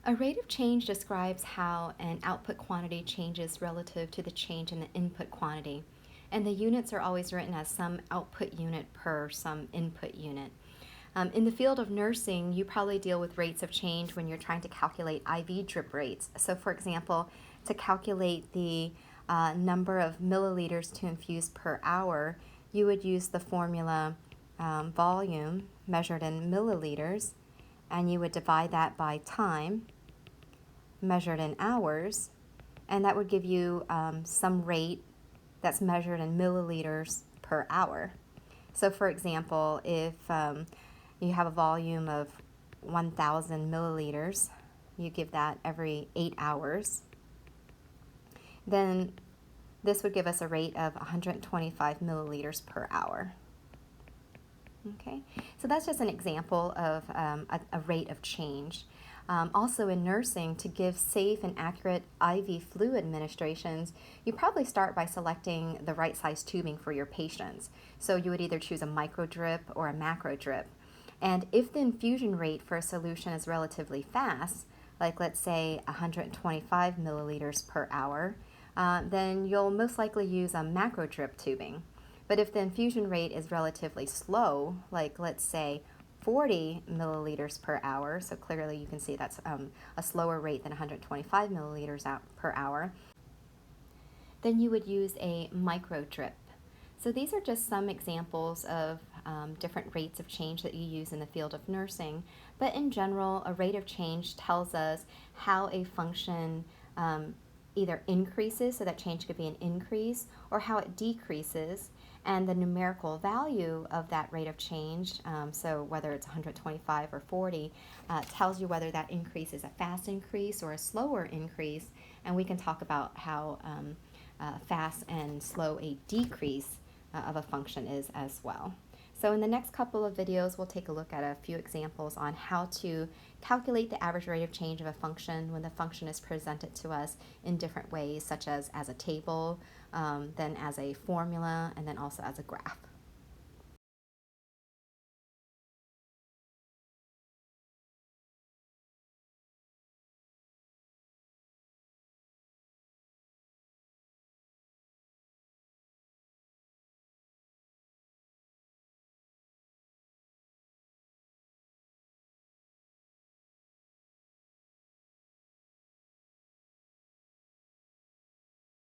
A rate of change describes how an output quantity changes relative to the change in the input quantity. And the units are always written as some output unit per some input unit. In the field of nursing, you probably deal with rates of change when you're trying to calculate IV drip rates. So, for example, to calculate the number of milliliters to infuse per hour, you would use the formula volume measured in milliliters, and you would divide that by time measured in hours, and that would give you some rate that's measured in milliliters per hour. So, for example, if you have a volume of 1,000 milliliters, you give that every 8 hours, then this would give us a rate of 125 milliliters per hour. Okay, so that's just an example of a rate of change. Also in nursing, to give safe and accurate IV fluid administrations, you probably start by selecting the right size tubing for your patients. So you would either choose a micro drip or a macro drip. And if the infusion rate for a solution is relatively fast, like let's say 125 milliliters per hour, then you'll most likely use a macro drip tubing. But if the infusion rate is relatively slow, like let's say 40 milliliters per hour, so clearly you can see that's a slower rate than 125 milliliters per hour, then you would use a micro drip. So these are just some examples of different rates of change that you use in the field of nursing. But in general, a rate of change tells us how a function either increases, so that change could be an increase, or how it decreases, and the numerical value of that rate of change, so whether it's 125 or 40, tells you whether that increase is a fast increase or a slower increase, and we can talk about how fast and slow a decrease of a function is as well. So in the next couple of videos, we'll take a look at a few examples on how to calculate the average rate of change of a function when the function is presented to us in different ways, such as a table, then as a formula, and then also as a graph.